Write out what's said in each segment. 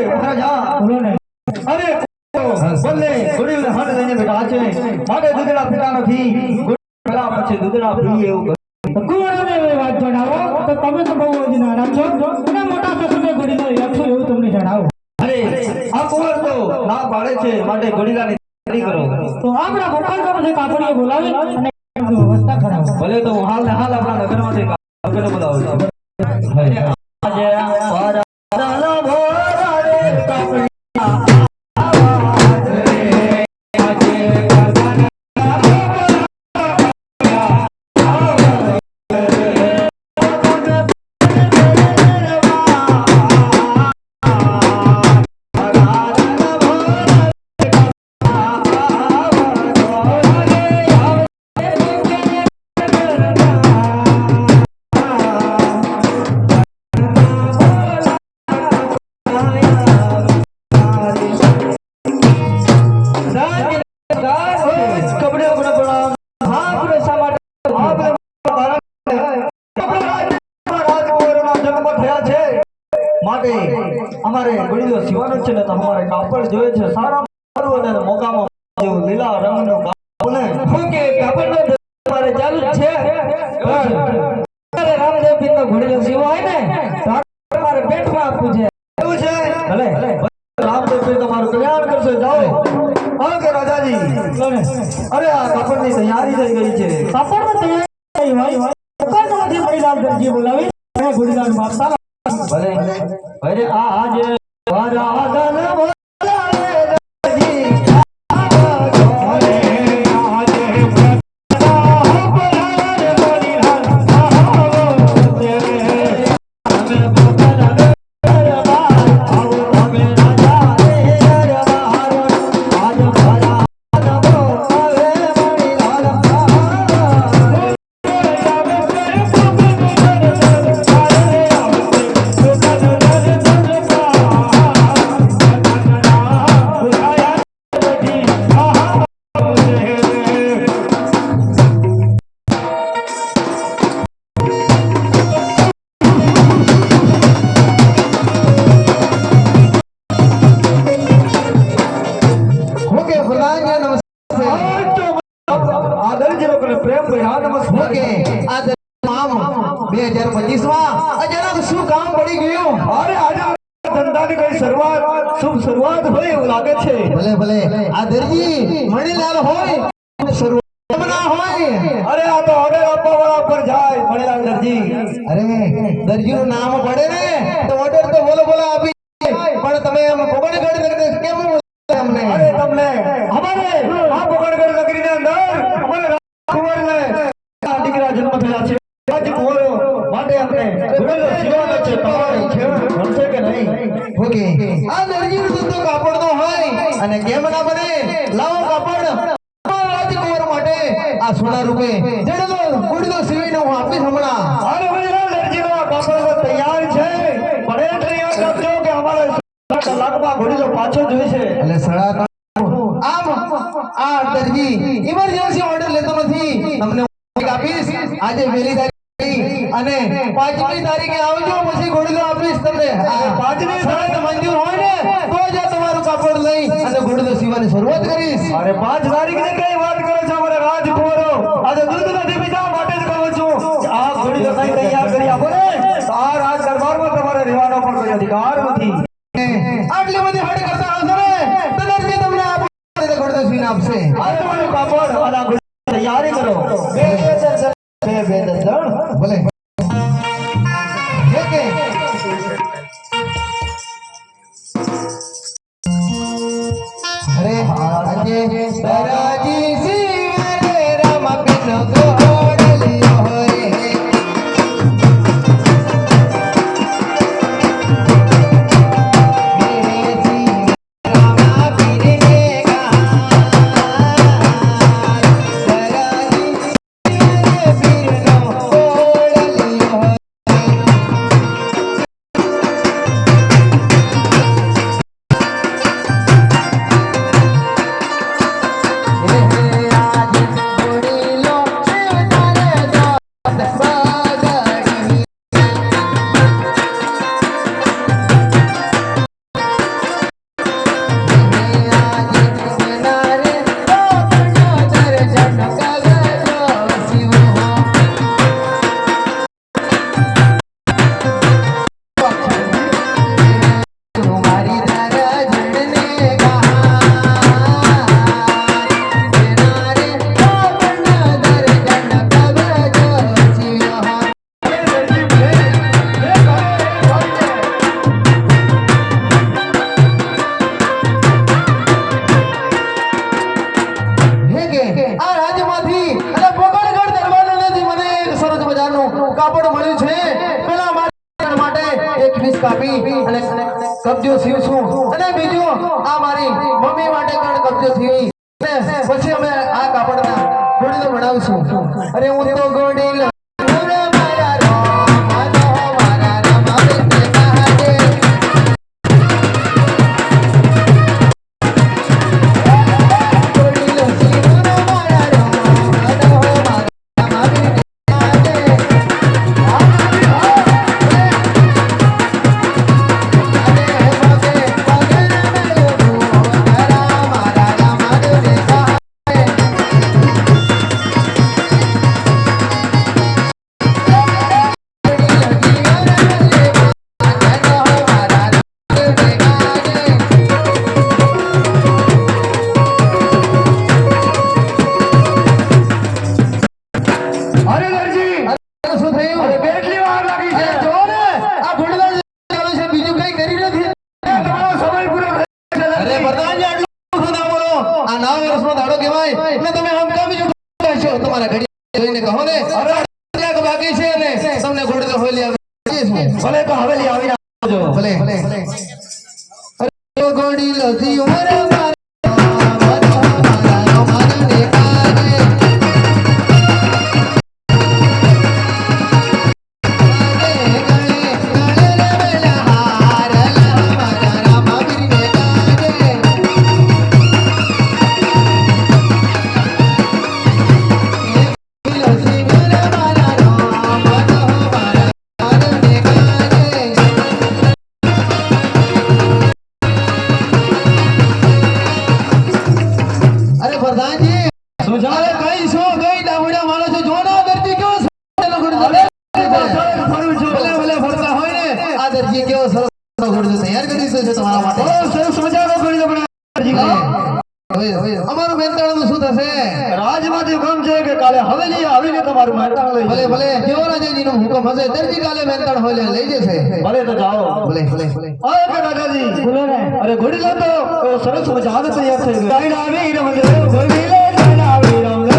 મહારાજા બોલો ને અરે બોલે ગુડીને હાથ લઈને બેઠા છે માટે દૂધડા પીતા નથી ગુડીલા પછી દૂધડા પીએ એવું કુંવરને એવી વાત જણાવો તો તમે તો બહુ જ નારાજ છો અને મોટા સસુને ગુડીનો યાદ એવું તમને જણાવો અરે આ કુંવર તો ના પાડે છે માટે ગુડીલાની તૈયારી કરો તો આપણા ગોપાલ પાસે કાપડીએ બોલાવી અને વ્યવસ્થા કરાવો ભલે તો હાલ ને હાલ આપણા નગરમાંથી કાપડીને બોલાવું છું આજે વારાનો ભોરા રે કાપડી અમારે ગુડીલો સીવાનો છે ને તમારે કાપડ જોઈએ છે સારા સારું અને મોગામાં જેવું લીલા રંગનું કાપડ ને ફૂકે કાપડનો તમારે ચાલુ જ છે અરે રામદેવ પીરનો ગુડીલો સીવો હોય ને તો તમારે પેટમાં આપવું છે એવું છે ભલે રામદેવ પીર તમારું કલ્યાણ કરશે જાઓ હા કે રાજાજી અરે આ કાપડની તૈયારી થઈ ગઈ છે કાપડની તૈયારી હોય દુકાનમાંથી મણીલાલ દરજી બોલાવી અને ગુડીલાલ બાપતા ભલે અરે આજે વરાદન બોલાવે દરજી શરૂઆત હોય એવું લાગે છે ભલે ભલે આ દરજી મણીલાલ હોય શરૂઆત ના હોય અરે આ તો ઓર્ડર આપવા વાળા પર જાય મણીલાલ દરજી અરે દરજી નું નામ પડે ને તો ઓર્ડર તો બોલો બોલો આપી પણ તમે એમ પોગણગઢ નગરી કેમ બોલ્યા અમને અરે તમને અમારે આ પોગણગઢ નગરીની અંદર અમારે રાજકુમારને દીકરા જન્મ થયા છે રાજકુમાર માટે આપણે ગુડીલો સીવાનો છે તમારે બનશે કે નહીં ઓકે આ દરજી નું તો કાપડ તો હોય અને કેમ ના બને લાવો કાપડ રાજકુમાર માટે આ સોના રૂપે જેડો ગુડીલો સીવીને હું આપીશ હમણાં અરે મણીલાલ દરજી નો કાપડ તૈયાર છે પણ એ તૈયાર કરજો કે અમારે કલાકમાં ગુડીલો પાછો જોઈશે એટલે સડા આમ આ દરજી ઇમરજન્સી ઓર્ડર લેતો નથી તમને આપીશ આજે વહેલી અને 5મી તારીખે આવજો પછી ઘોડીલો આપીશ તમને 5મી તારીખે મંજૂર હોય ને તો જ તમારું કાપડ લઈ અને ઘોડીલો સીવવાની શરૂઆત કરીશ અરે 5 તારીખે કઈ વાત કરો છો અમારે રાજકુમારો આજે દૂધ નથી પીતા માટે જ કહું છું આ ઘોડીલો કઈ તૈયાર કરી આપો ને આ રાજ દરબારમાં તમારે રહેવાનો પણ કોઈ અધિકાર નથી આટલી બધી હડ કરતા આવશો ને તો દરજી તમને ઘોડીલો સીવીને આપશે આ તમારું કાપડ અને ઘોડીલો તૈયારી કરો બે દર્શન ભલે અરે આજે દરાજી સીવે રામ પિનો ગોડલિયો હોય કાપડ મળ્યું છે પેલા માટે એક પીસ કાપી અને કબજો સીવશું અને બીજું આ મારી મમ્મી માટે પણ કબજો સીવી અને પછી અમે આ કાપડના ઘોડીલો બનાવશું. અરે હું તો ઘોડીલો ભલે તો હવેલી આવી આવજો. ભલે અરે ઘોડીલો જીવ મારા અમારું મહેનતાણું શું થશે? રાજમાંથી હુકમ છે કે કાલે હવેલી આવીને તમારું મહેનતાણ લઈ ભલે ભલે જેવો રાજાજીનો હુકમ હશે દરજી કાલે મહેનતાણ હોય લઈ જશે. ભલે તો જાઓ. ભલે ભલે ભલે અરે દાદાજી બોલો ને. અરે ઘોડીલો તો સરસ મજાનો તૈયાર થઈ ગયો. આવી રમજો ઘોડીલો આવી રમજો.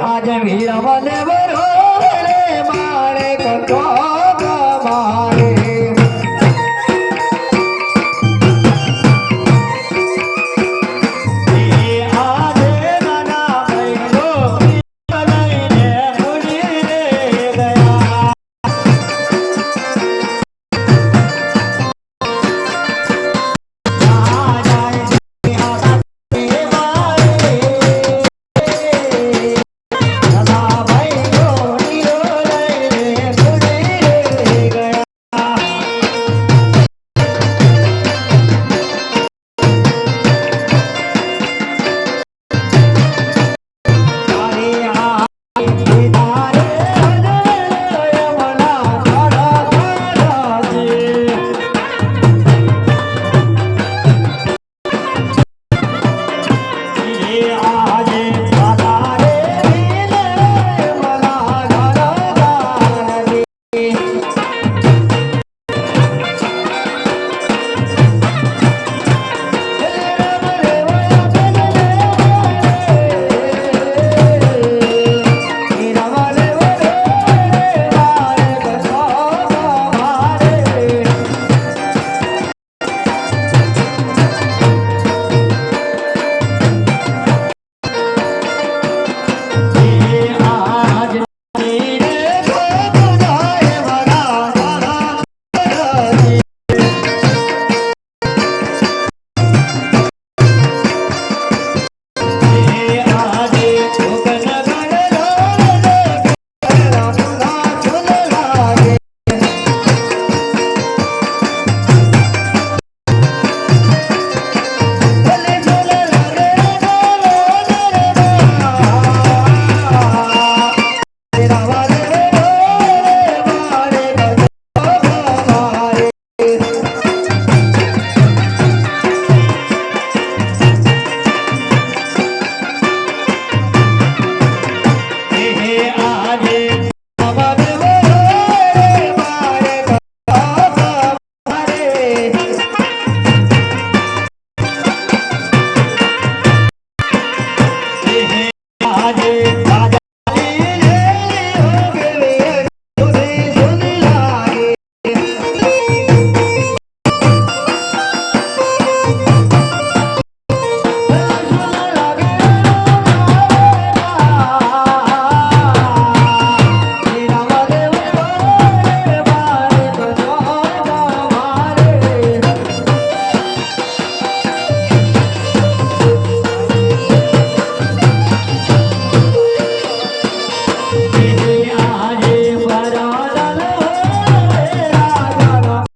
आज वीर बने बरो रे मारे को मारे